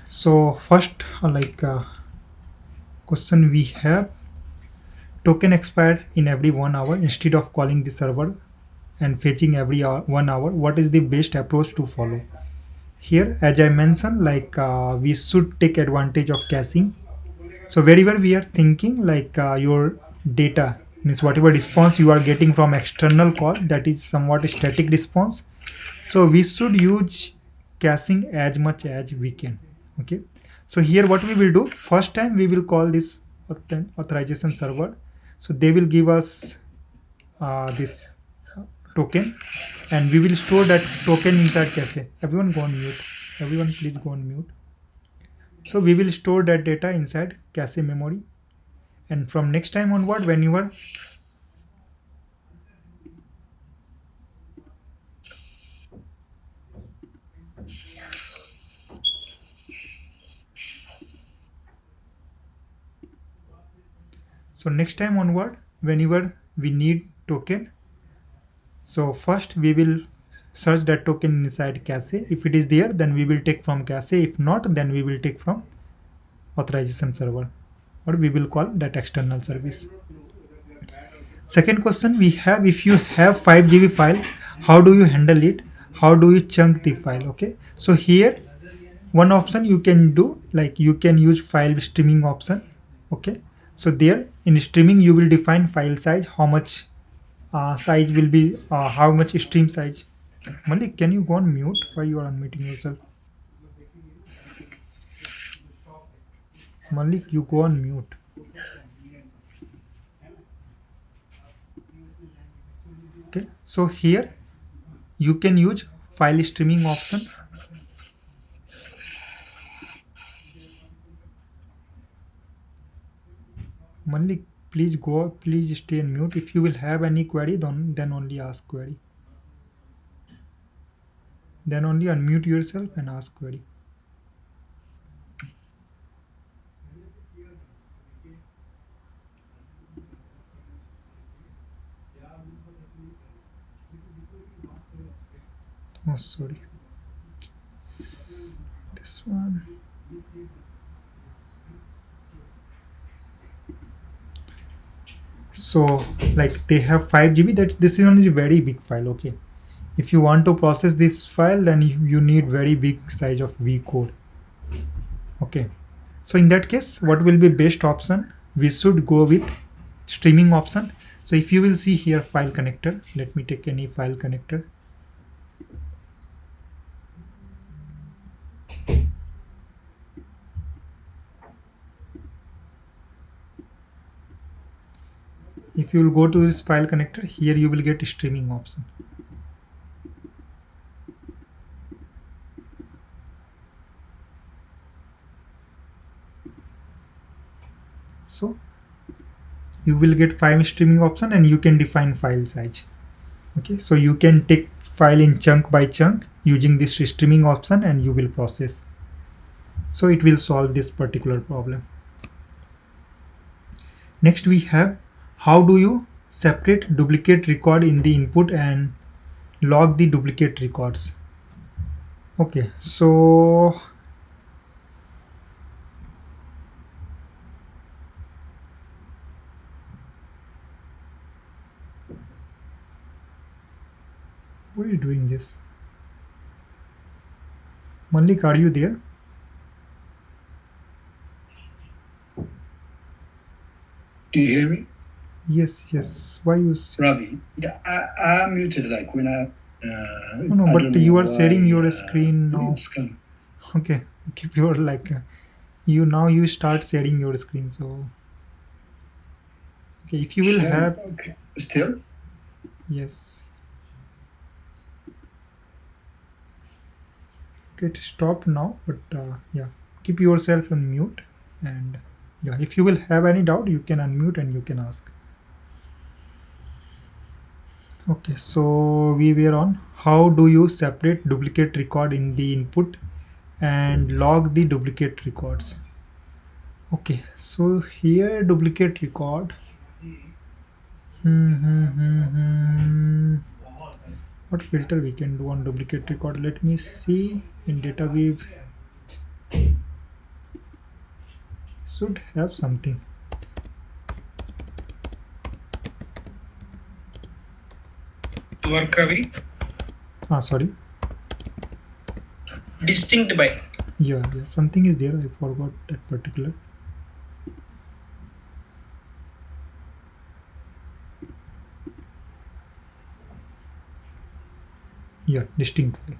So first, question we have: token expired in every 1 hour. Instead of calling the server and fetching every 1 hour, what is the best approach to follow? Here, as I mentioned, we should take advantage of caching. So wherever we are thinking, your data means whatever response you are getting from external call, that is somewhat static response. So we should use caching as much as we can. Okay, so here what we will do, first time we will call this authorization server. So they will give us this token, and we will store that token inside cache. Everyone go on mute. Everyone please go on mute. So we will store that data inside cache memory, and from next time onward, when you are so next time onward, whenever we need token, so first we will search that token inside cache. If it is there, then we will take from cache. If not, then we will take from authorization server, or we will call that external service. Second question we have: if you have 5 GB file, how do you handle it? How do you chunk the file? Okay, so here one option you can do, like you can use file streaming option. Okay, so there in streaming you will define file size, how much size will be, how much stream size. Malik, can you go on mute? Why you are unmuting yourself? Malik, you go on mute. Okay, so here you can use file streaming option. Malik, please go, please stay on mute. If you will have any query, then only ask query. Then only unmute yourself and ask query. Oh, sorry. This one. So like they have 5 GB, that this is only a very big file. Okay, if you want to process this file, then you need very big size of v code. Okay, so in that case, what will be best option? We should go with streaming option. So if you will see here, file connector, let me take any file connector. If you will go to this file connector, here you will get streaming option. So you will get 5 streaming option, and you can define file size. Okay, so you can take file in chunk by chunk using this streaming option, and you will process. So it will solve this particular problem. Next we have: how do you separate duplicate record in the input and log the duplicate records? Okay, so why are you doing this? Malik, are you there? Do you hear me? Yes, yes. Why you? Ravi, yeah, I'm muted. Like when I. No, I but don't know you are why, sharing your screen now. it's come. Okay, keep your you now you start sharing your screen. So okay, if you will Share. have, Okay. Still? yes. Okay, stop now. But yeah, keep yourself on mute, and yeah, if you will have any doubt, you can unmute and you can ask. Okay, so we were on how do you separate duplicate record in the input and log the duplicate records. Okay, so here duplicate record. What filter we can do on duplicate record? Let me see in data weave. should have something. Work Ravi. Sorry. Distinct by. Yeah, something is there. I forgot that particular. Yeah, distinct by.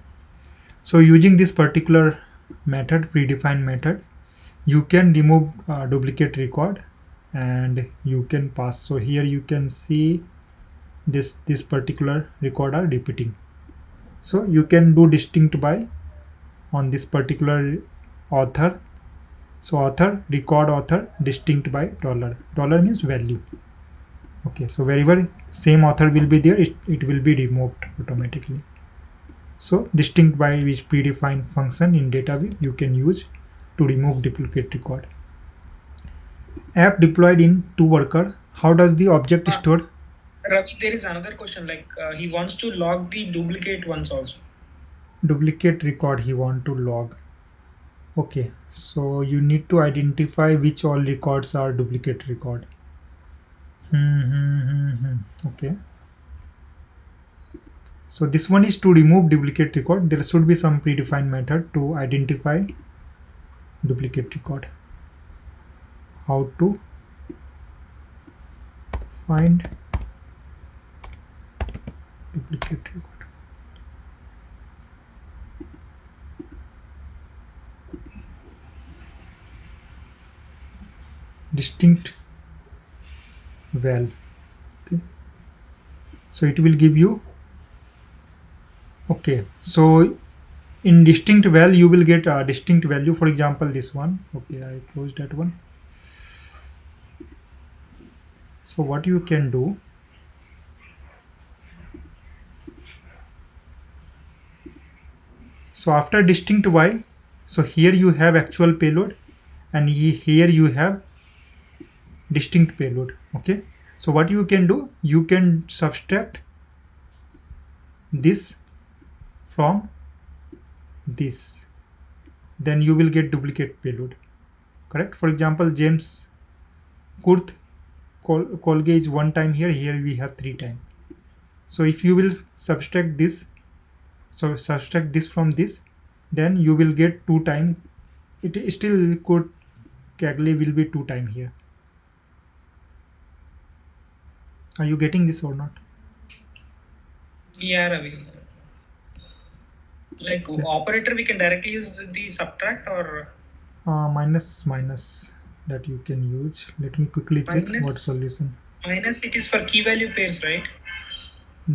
So using this particular method, predefined method, you can remove duplicate record and you can pass. So here you can see this particular record are repeating. So you can do distinct by on this particular author. So author, record author, distinct by dollar. Dollar means value. Okay, so wherever same author will be there, it will be removed automatically. So distinct by which predefined function in database you can use to remove duplicate record. App deployed in two worker. How does the object store? Ravi, there is another question. Like he wants to log the duplicate ones also. Duplicate record he want to log. Okay, so you need to identify which all records are duplicate record. Okay. So this one is to remove duplicate record. There should be some predefined method to identify duplicate record. How to find duplicate record. Distinct val. Okay. So it will give you. Okay, so in distinct val you will get a distinct value. For example, this one. Okay, I closed that one. So what you can do, so after distinct y, so here you have actual payload and here you have distinct payload. Okay, so what you can do, you can subtract this from this, then you will get duplicate payload. Correct? For example, James Kurth Colgate is one time here, here we have 3 times. So if you will subtract this, so subtract this from this, then you will get 2 times. It still could Cagley will be 2 times here. Are you getting this or not? Yeah, Ravi. Like Okay. operator, we can directly use the subtract or Minus that you can use. Let me quickly check what Minus? solution. minus. It is for key value pairs, right?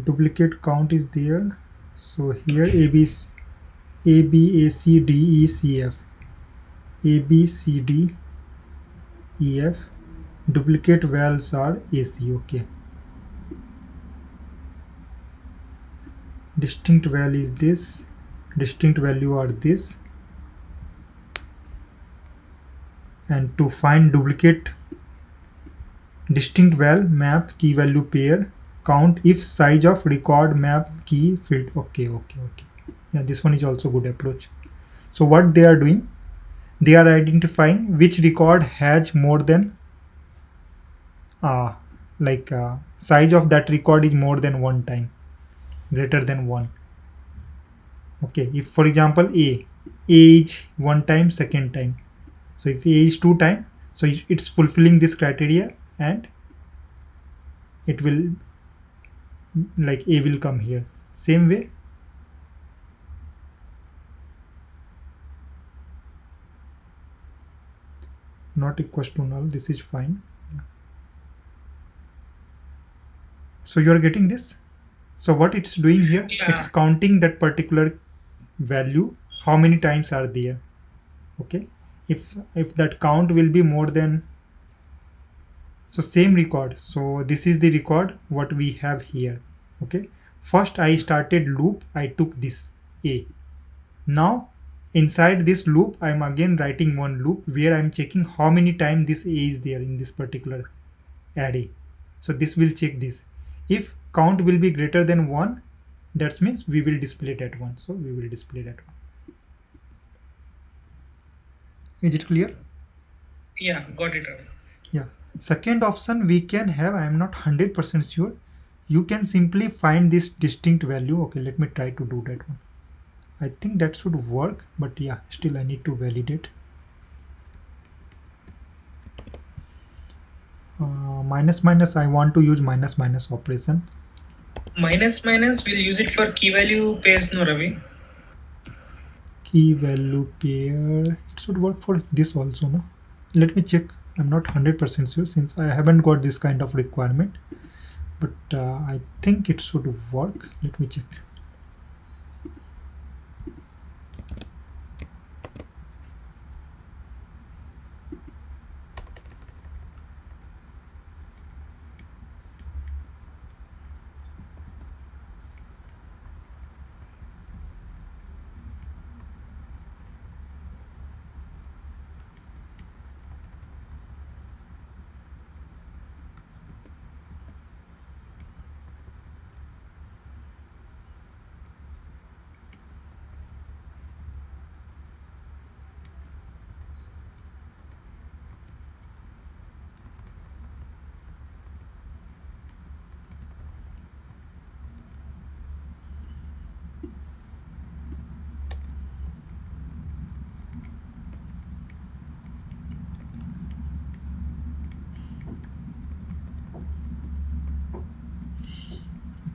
Duplicate count is there. So here A B A C D E C F. A B C D E F. Duplicate vowels are AC. Okay. Distinct val is this. Distinct value are this. And to find duplicate distinct val, map key value pair, count if size of record map key field. Okay. Yeah, this one is also good approach. So what they are doing, they are identifying which record has more than size of that record is more than 1 time, greater than 1. Okay, if for example A is 1 time, second time. So if A is 2 time, so it's fulfilling this criteria and it will, like A will come here. Same way. Not equals to null, this is fine. So you are getting this. So what it's doing here, Yeah. it's counting that particular value, how many times are there. Okay, if that count will be more than, so same record, so this is the record what we have here. Okay, first I started loop, I took this A. Now inside this loop I'm again writing one loop where I'm checking how many times this A is there in this particular array. So this will check this. If count will be greater than 1, that means we will display that one. So we will display that one. Is it clear? Yeah, got it, Ravi. Yeah. Second option we can have, I am not 100% sure. You can simply find this distinct value. Okay, let me try to do that one. I think that should work, but yeah, still I need to validate. Minus minus, I want to use minus minus operation. Minus minus, we'll use it for key value pairs, no, Ravi? Key value pair, it should work for this also, no? Let me check. I'm not 100% sure since I haven't got this kind of requirement, but I think it should work. Let me check.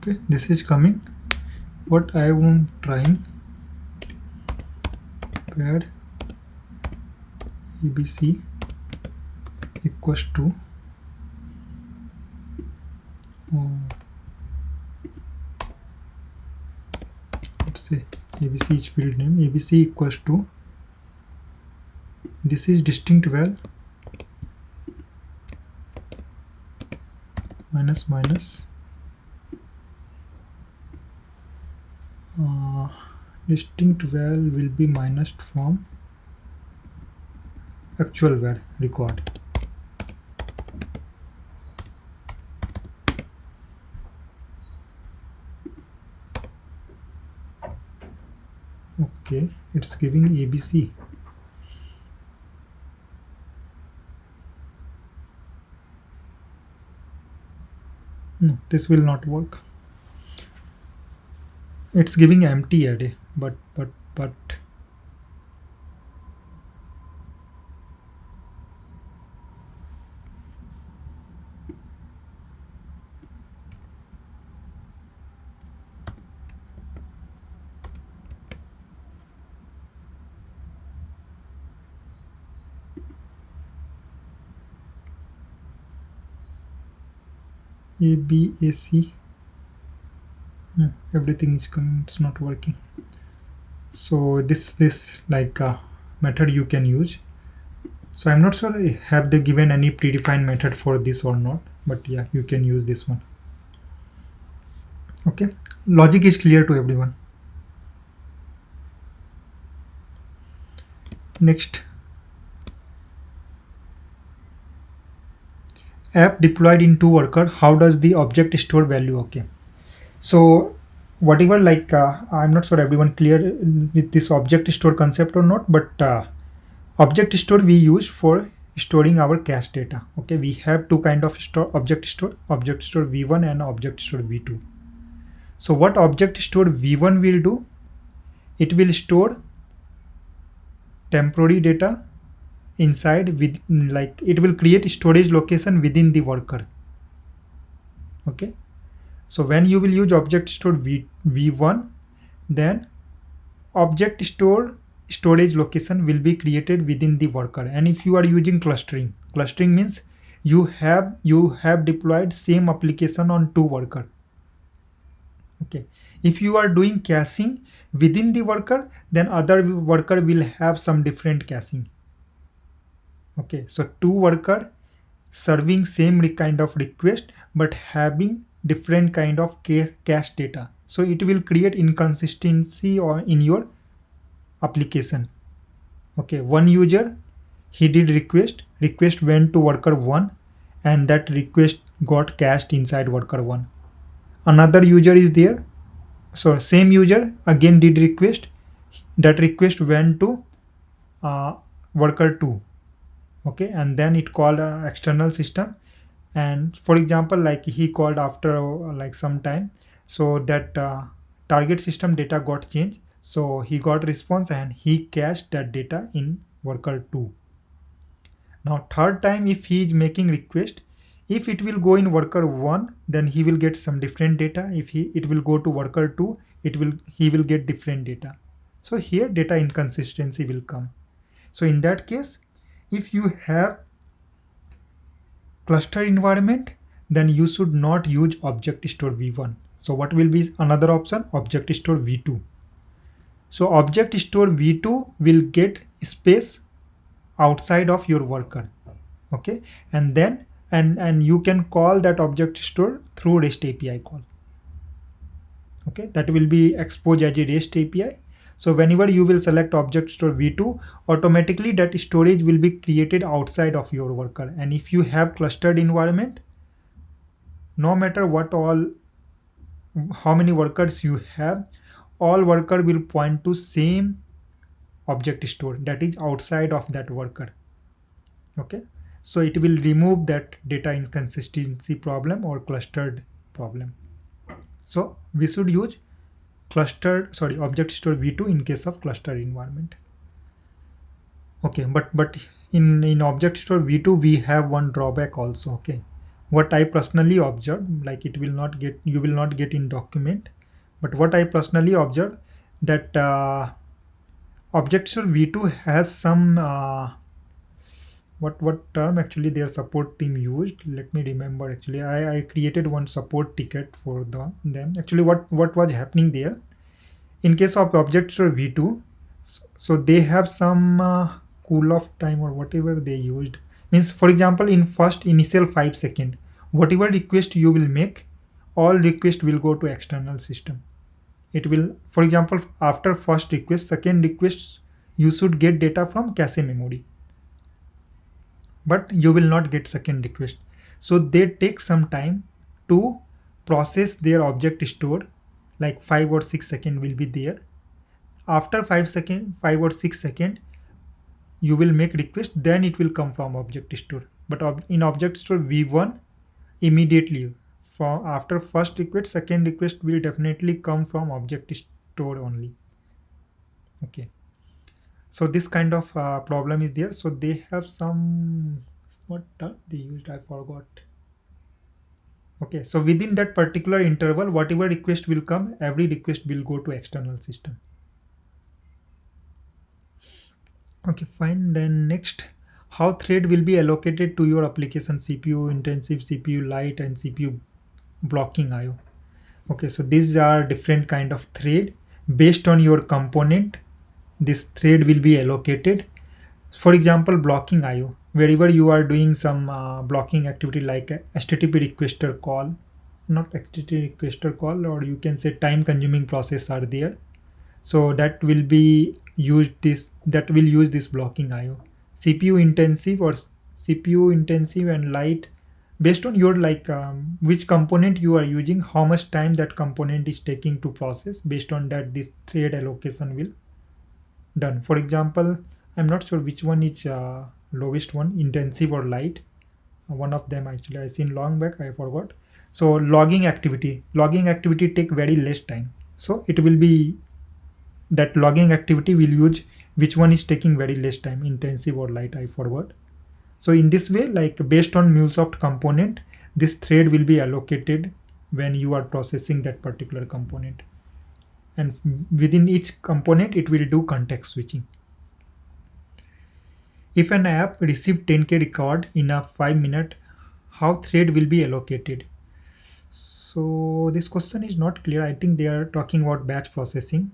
Okay, this is coming. What I am trying, paired ABC equals to let's say ABC is field name. ABC equals to, this is distinct val minus minus distinct val will be minus from actual val record. Okay, it's giving ABC. No, this will not work. It's giving empty array, but ABAC, no, everything is coming, it's not working. So this like method you can use. So I'm not sure have they given any predefined method for this or not, but yeah, you can use this one. Okay, logic is clear to everyone. Next, app deployed in two worker, how does the object store value? Okay, so whatever, like I'm not sure everyone clear with this object store concept or not, but object store we use for storing our cache data. Okay, we have two kind of object store v1 and object store v2. So what object store v1 will do, it will store temporary data inside with, like it will create storage location within the worker. Okay, so when you will use object store v1, then object store storage location will be created within the worker. And if you are using clustering means you have deployed same application on two worker. Okay, if you are doing caching within the worker, then other worker will have some different caching. Okay, so two worker serving same kind of request but having different kind of cache data, so it will create inconsistency or in your application. Okay, one user, he did request went to worker 1 and that request got cached inside worker 1. Another user is there, so same user again did request, that request went to worker 2. okay, and then it called external system. And for example, like he called after like some time, so that target system data got changed, so he got response and he cached that data in worker 2. Now third time, if he is making request, if it will go in worker 1, then he will get some different data. If it will go to worker 2, he will get different data. So here data inconsistency will come. So in that case, if you have cluster environment, then you should not use object store v1. So what will be another option? Object store v2. So object store v2 will get space outside of your worker, okay, and then and you can call that object store through REST API call, okay, that will be exposed as a REST API. So whenever you will select object store v2, automatically that storage will be created outside of your worker. And if you have clustered environment, no matter how many workers you have, all worker will point to same object store that is outside of that worker, okay. So it will remove that data inconsistency problem or clustered problem. So we should use object store v2 in case of cluster environment, okay. But in object store v2 we have one drawback also, okay. What I personally observed, like you will not get in document, but what I personally observed, that object store v2 has some what term actually their support team used. Let me remember. Actually, I created one support ticket for them. Actually, what was happening there in case of object store v2, so they have some cool off time or whatever they used. Means, for example, in first initial 5 second, whatever request you will make, all request will go to external system. It will, for example, after first request, second request, you should get data from cache memory, but you will not get second request. So they take some time to process their object store, like 5 or 6 seconds will be there. After 5 or 6 seconds, you will make request, then it will come from object store. But in object store v1, immediately from after first request, second request will definitely come from object store only, okay. So this kind of problem is there. So they have some, what term they used, I forgot, okay. So within that particular interval, whatever request will come, every request will go to external system, okay, fine. Then next, how thread will be allocated to your application: CPU intensive, CPU light, and CPU blocking IO. Okay, so these are different kind of thread. Based on your component, this thread will be allocated. For example, blocking IO, wherever you are doing some blocking activity like a HTTP requester call, not HTTP requester call, or you can say time consuming process are there. So that will be used that will use this blocking IO. CPU intensive or CPU intensive and light, based on your which component you are using, how much time that component is taking to process, based on that this thread allocation will done. For example, I'm not sure which one is lowest one, intensive or light. One of them actually I seen long back, I forgot. So logging activity take very less time, so it will be that logging activity will use which one is taking very less time, intensive or light, I forgot. So in this way, like based on MuleSoft component, this thread will be allocated when you are processing that particular component, and within each component it will do context switching. If an app receives 10K record in a 5 minute, how thread will be allocated? So this question is not clear. I think they are talking about batch processing.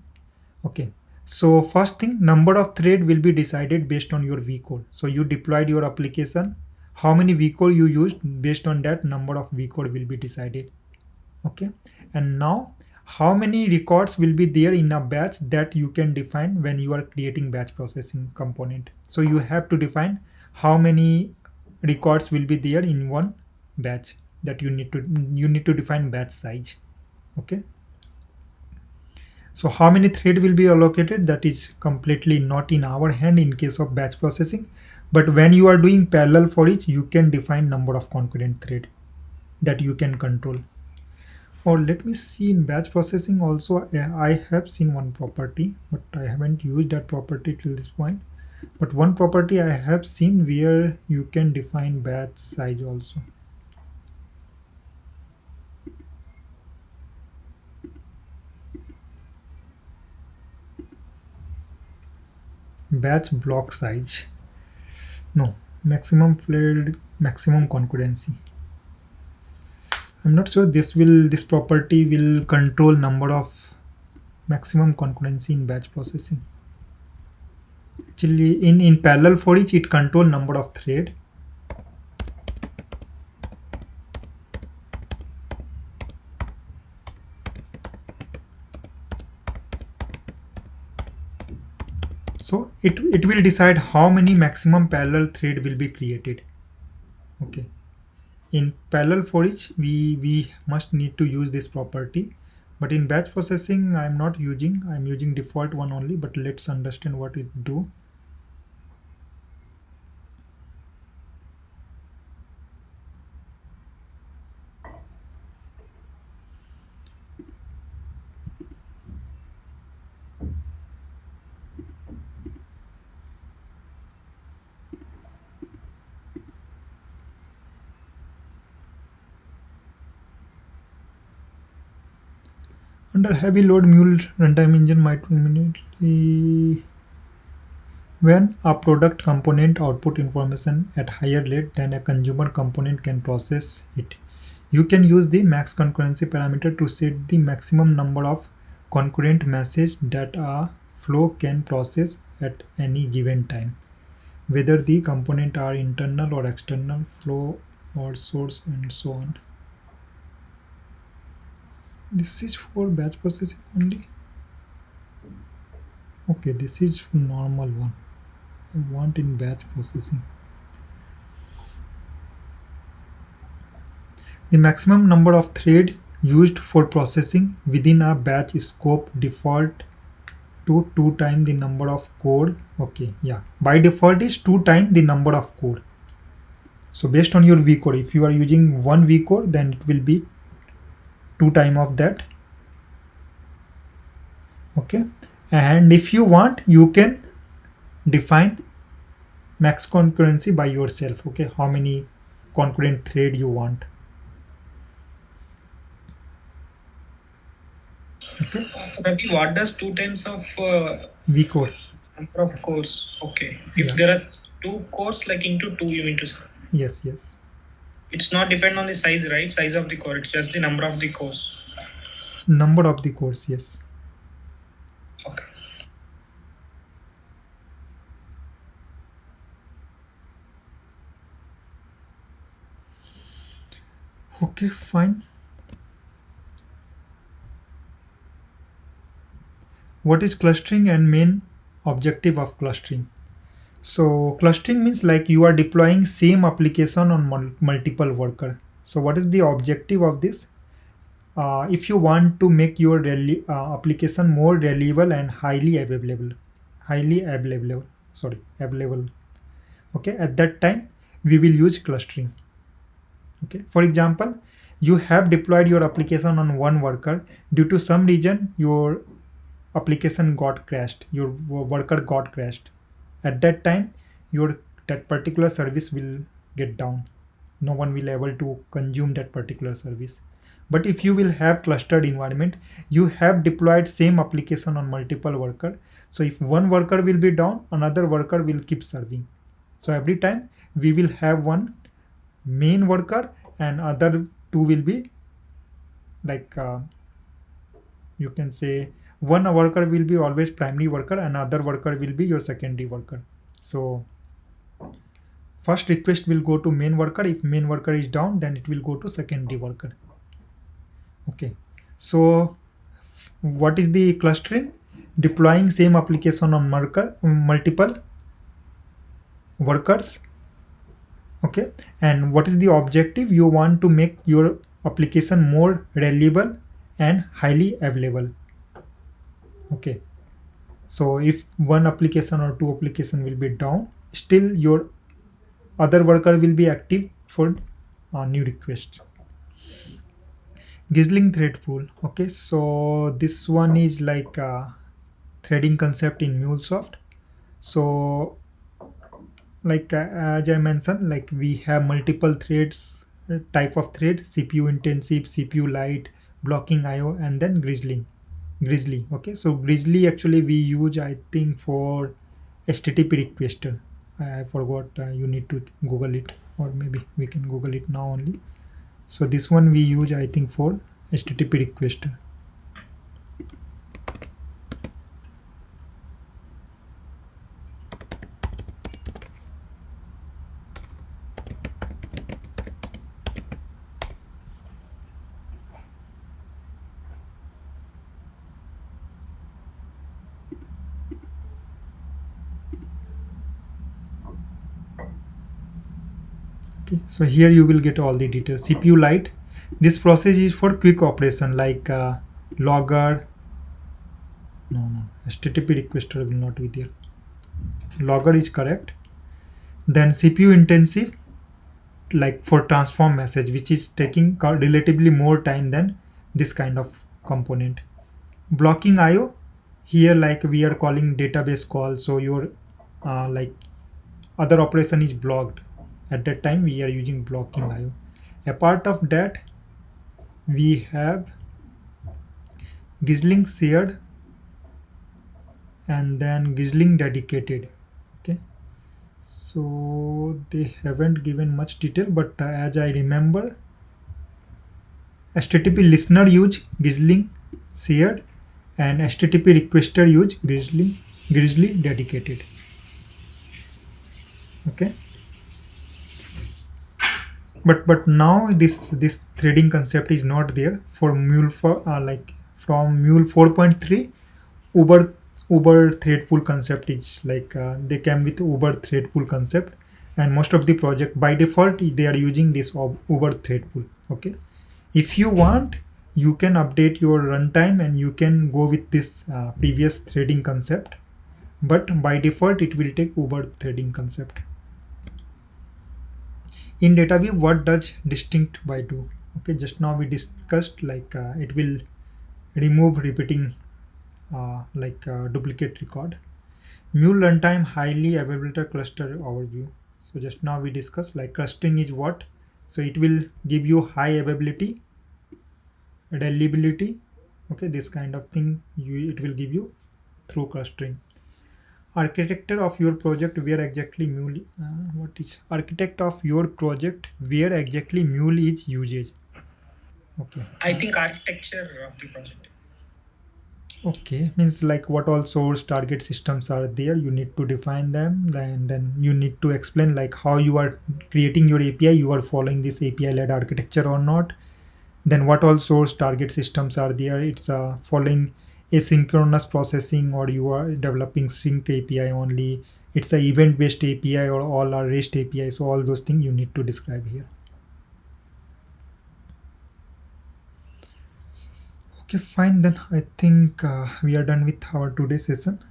Okay. So first thing, number of thread will be decided based on your vcode. So you deployed your application, how many vcode you used, based on that number of vcode will be decided. Okay. And now how many records will be there in a batch, that you can define when you are creating batch processing component. So you have to define how many records will be there in one batch, that you need to define batch size, okay. So how many thread will be allocated, that is completely not in our hand in case of batch processing. But when you are doing parallel for each, you can define number of concurrent thread that you can control. Or let me see, in batch processing also I have seen one property, but I haven't used that property till this point. But one property I have seen where you can define batch size also. Batch block size. No, maximum thread, maximum concurrency. I'm not sure this property will control number of maximum concurrency in batch processing. Actually, in parallel for each, it control number of thread. So it will decide how many maximum parallel thread will be created. Okay. In parallel for each, we must need to use this property. But in batch processing, I'm not using. I'm using default one only. But let's understand what it do. Under heavy load, mule runtime engine might immediately when a product component output information at higher rate than a consumer component can process it. You can use the max concurrency parameter to set the maximum number of concurrent messages that a flow can process at any given time, whether the component are internal or external, flow or source, and so on. This is for batch processing only. Okay, this is normal one. I want in batch processing. The maximum number of thread used for processing within a batch scope default to 2 times the number of core. Okay, yeah. By default is 2 times the number of core. So based on your vCore, if you are using one vCore, then it will be 2 times of that. Okay, and if you want, you can define max concurrency by yourself. Okay, how many concurrent thread you want. Okay, Ravi, what does 2 times of vCore. number of cores? Okay, if Yeah. there are 2 cores, like into 2, you mean to say? Yes, yes. It's not depend on the size, right? Size of the core. It's just the number of the cores. Number of the cores, yes. Okay. Okay, fine. What is clustering and main objective of clustering? So clustering means like you are deploying same application on multiple worker. So what is the objective of this? If you want to make your application more reliable and available. Okay, at that time we will use clustering. Okay, for example, you have deployed your application on one worker. Due to some reason, your application got crashed, your worker got crashed. At that time, your that particular service will get down. No one will able to consume that particular service. But if you will have clustered environment, you have deployed same application on multiple worker. So if one worker will be down, another worker will keep serving. So every time we will have one main worker and other two will be like you can say one worker will be always primary worker and other worker will be your secondary worker. So first request will go to main worker. If main worker is down, then it will go to secondary worker. Okay, so what is the clustering? Deploying same application on multiple workers. Okay, and what is the objective? You want to make your application more reliable and highly available. Okay, so if one application or two application will be down, still your other worker will be active for new requests. Gizling thread pool. Okay, so this one is like a threading concept in MuleSoft. So like as I mentioned, like we have multiple threads, type of thread: CPU intensive, CPU light, blocking IO, and then Grizzly. Okay, so Grizzly actually we use, I think, for HTTP requester. I forgot. You need to Google it, or maybe we can Google it now only. So this one we use, I think, for HTTP requester. Okay, so here you will get all the details. CPU light. This process is for quick operation like logger. No, HTTP requester will not be there. Logger is correct. Then CPU intensive, like for transform message, which is taking relatively more time than this kind of component. Blocking IO, here like we are calling database call, so your like other operation is blocked. At that time we are using blocking IO. Apart of that, we have Gizling shared and then Gizling dedicated. Okay, so they haven't given much detail, but as I remember, HTTP listener use Gizling shared and HTTP requester use Grizzly dedicated. Okay, but now this threading concept is not there for Mule for like from Mule 4.3. Uber thread pool concept is like they came with Uber thread pool concept, and most of the project by default they are using this Uber thread pool. Okay, if you want, you can update your runtime and you can go with this previous threading concept, but by default it will take Uber threading concept. In DataView, what does distinct by do? Okay, just now we discussed like it will remove repeating duplicate record. Mule runtime highly available cluster overview. So just now we discussed like clustering is what. So it will give you high availability, reliability. Okay, this kind of thing it will give you through clustering. Architecture of your project where exactly Mule. What is architect of your project where exactly Mule is usage? Okay. I think architecture of the project. Okay, means like what all source target systems are there, you need to define them, and then you need to explain like how you are creating your API, you are following this API led architecture or not. Then what all source target systems are there, it's following asynchronous processing or you are developing sync API only, it's a event based API or all are REST API. So all those things you need to describe here. Okay, fine, then I think we are done with our today's session.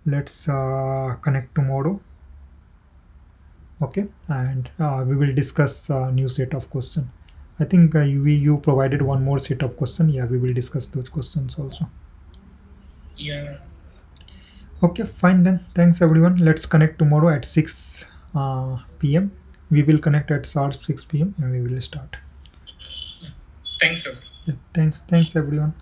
Let's connect tomorrow. Okay, and we will discuss new set of question. I think you provided one more set of question. Yeah, we will discuss those questions also. Yeah. Okay, fine then. Thanks everyone. Let's connect tomorrow at 6 p.m. We will connect at sharp 6 p.m. and we will start. Thanks, sir. Yeah, thanks everyone.